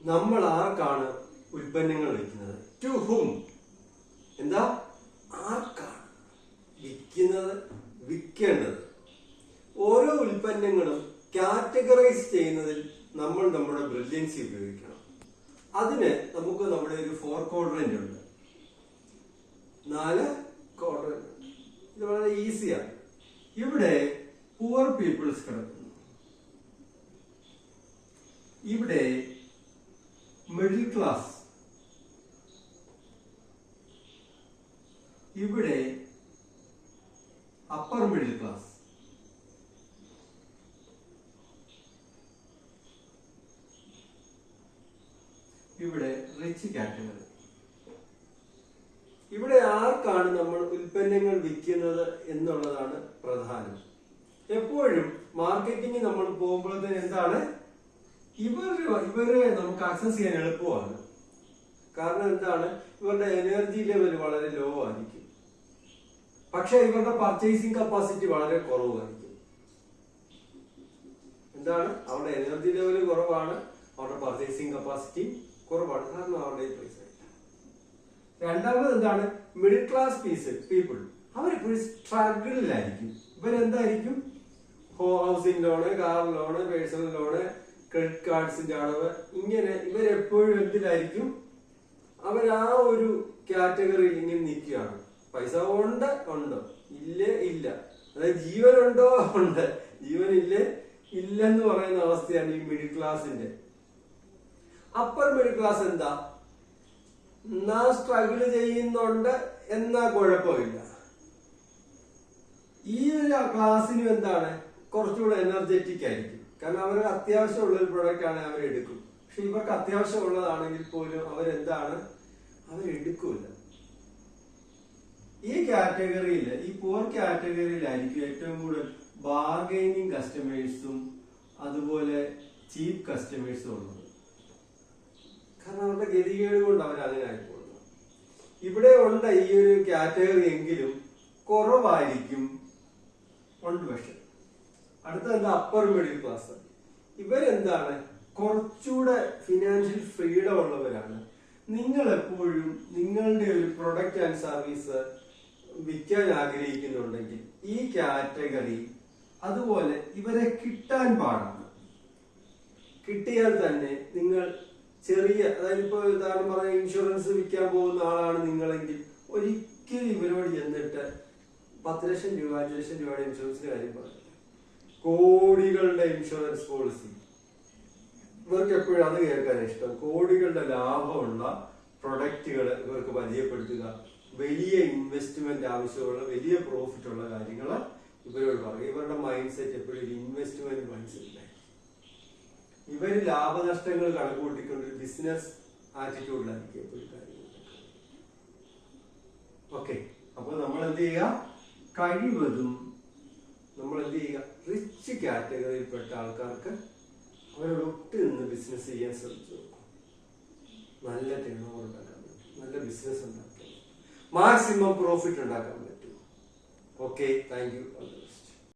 നമ്മൾ ആർക്കാണ് ഉൽപ്പന്നങ്ങൾ വിൽക്കുന്നത്? To whom. എന്താ? ആർക്കാണ് വിൽക്കുന്നത്, വിൽക്കേണ്ടത്? ഓരോ ഉൽപ്പന്നങ്ങളും കാറ്റഗറൈസ് ചെയ്യുന്നതിൽ നമ്മൾ നമ്മുടെ ബ്രില്യൻസി ഉപയോഗിക്കണം. അതിന് നമുക്ക് നമ്മുടെ ഒരു 4 ക്വാഡ്രന്റ് ഉണ്ട്, 4 ക്വാഡ്രന്റ്. ഇത് വളരെ ഈസിയാണ്. ഇവിടെ പുവർ പീപ്പിൾസ് കിടക്കുന്നു, ഇവിടെ മിഡിൽ ക്ലാസ്, ഇവിടെ അപ്പർ മിഡിൽ ക്ലാസ്, ഇവിടെ റിച്ച് കാറ്റഗറി. ഇവിടെ ആർക്കാണ് നമ്മൾ ഉൽപ്പന്നങ്ങൾ വിൽക്കുന്നത് എന്നുള്ളതാണ് പ്രധാനം. എപ്പോഴും മാർക്കറ്റിംഗ് നമ്മൾ പോകുമ്പോഴത്തേന് എന്താണ്, ഇവരെ നമുക്ക് ആക്സസ് ചെയ്യാൻ എളുപ്പമാണ്. കാരണം എന്താണ്, ഇവരുടെ എനർജി ലെവൽ വളരെ ലോ ആയിരിക്കും, പക്ഷെ ഇവരുടെ പർച്ചേസിംഗ് കപ്പാസിറ്റി വളരെ കുറവായിരിക്കും. എന്താണ്, അവരുടെ എനർജി ലെവൽ കുറവാണ്, അവരുടെ പർച്ചേസിംഗ് കപ്പാസിറ്റി കുറവാണ്, കാരണം അവരുടെ പൈസ. രണ്ടാമത് എന്താണ്, മിഡിൽ ക്ലാസ് പീപ്പിൾ. അവരെപ്പോഴും സ്ട്രഗിളിലായിരിക്കും. ഇവരെന്തായിരിക്കും, housing loan, car loan, personal loan, credit കാർഡ്സിന്റെ അടവ്, ഇങ്ങനെ ഇവരെപ്പോഴും എന്തിലായിരിക്കും, അവരാ ഒരു കാറ്റഗറിയിൽ ഇങ്ങനെ നിൽക്കുകയാണ്. പൈസ ഉണ്ട്, ഇല്ലേ, ഇല്ല. അതായത് ജീവനുണ്ടോ, ഉണ്ട്, ജീവനില്ലേ, ഇല്ലെന്ന് പറയുന്ന അവസ്ഥയാണ് ഈ മിഡിൽ ക്ലാസിന്റെ. അപ്പർ മിഡിൽ ക്ലാസ് എന്താ, എന്നാ സ്ട്രഗിൾ ചെയ്യുന്നുണ്ട്, എന്നാ കുഴപ്പമില്ല. ഈ ഒരു ക്ലാസ്സിനും എന്താണ്, കുറച്ചുകൂടെ എനർജറ്റിക് ആയിരിക്കും. കാരണം അവർക്ക് അത്യാവശ്യമുള്ള ഒരു പ്രൊഡക്റ്റ് ആണ് അവരെടുക്കും. പക്ഷെ ഇവർക്ക് അത്യാവശ്യമുള്ളതാണെങ്കിൽ പോലും അവരെടുക്കൂല. ഈ കാറ്റഗറിയിൽ, ഈ പുവർ കാറ്റഗറിയിലായിരിക്കും ഏറ്റവും കൂടുതൽ ബാർഗൈനിങ് കസ്റ്റമേഴ്സും അതുപോലെ ചീപ്പ് കസ്റ്റമേഴ്സും ഉള്ളത്. കാരണം അവരുടെ ഗതികേട് കൊണ്ട് അവരതിനായിപ്പോകുന്നു. ഇവിടെ ഉണ്ട് ഈ ഒരു കാറ്റഗറി, എങ്കിലും കുറവായിരിക്കും, ഉണ്ട്. പക്ഷെ അടുത്ത എന്താ, അപ്പർ മിഡിൽ ക്ലാസ്. ഇവരെന്താണ്, കുറച്ചുകൂടെ ഫിനാൻഷ്യൽ ഫ്രീഡം ഉള്ളവരാണ്. നിങ്ങൾ എപ്പോഴും നിങ്ങളുടെ ഒരു പ്രൊഡക്റ്റ് ആൻഡ് സർവീസ് വിൽക്കാൻ ആഗ്രഹിക്കുന്നുണ്ടെങ്കിൽ ഈ കാറ്റഗറി, അതുപോലെ ഇവരെ കിട്ടാൻ പാടാണ്. കിട്ടിയാൽ തന്നെ നിങ്ങൾ ചെറിയ, അതായത് ഇപ്പൊ ഉദാഹരണം പറഞ്ഞ ഇൻഷുറൻസ് വിൽക്കാൻ പോകുന്ന ആളാണ് നിങ്ങളെങ്കിൽ, ഒരിക്കലും ഇവരോട് ചെന്നിട്ട് 10 ലക്ഷം രൂപ 5 ലക്ഷം രൂപയുടെ ഇൻഷുറൻസിന്റെ കാര്യം പറയില്ല. കോടികളുടെ ഇൻഷുറൻസ് പോളിസി, ഇവർക്ക് എപ്പോഴും അത് കേൾക്കാൻ ഇഷ്ടം. കോടികളുടെ ലാഭമുള്ള പ്രൊഡക്റ്റുകൾ ഇവർക്ക് പരിചയപ്പെടുത്തുക, വലിയ ഇൻവെസ്റ്റ്മെന്റ് ആവശ്യമുള്ള, വലിയ പ്രോഫിറ്റ് ഉള്ള കാര്യങ്ങൾ ഇവരോട് പറയും. ഇവരുടെ മൈൻഡ് സെറ്റ് എപ്പോഴും ഒരു ഇൻവെസ്റ്റ്മെന്റ് മൈൻഡ് സെറ്റിലായിരിക്കും. ഇവർ ലാഭനഷ്ടങ്ങൾ കണക്കുകൂട്ടിക്കൊണ്ട് ഒരു ബിസിനസ് ആറ്റിറ്റ്യൂഡിലായിരിക്കും എപ്പോഴും കാര്യങ്ങൾ. ഓക്കെ, അപ്പൊ നമ്മൾ എന്ത് ചെയ്യുക, കഴിവതും നമ്മൾ എന്ത് ചെയ്യുക, റിച്ച് കാറ്റഗറിയിൽപ്പെട്ട ആൾക്കാർക്ക് അവരോട് ഒട്ട് നിന്ന് ബിസിനസ് ചെയ്യാൻ ശ്രമിച്ചു. നല്ല ടേൺ ഓവർ ഉണ്ടാക്കാൻ പറ്റും, നല്ല ബിസിനസ് ഉണ്ടാക്കാൻ പറ്റും, മാക്സിമം പ്രോഫിറ്റ് ഉണ്ടാക്കാൻ പറ്റും. Okay, thank you.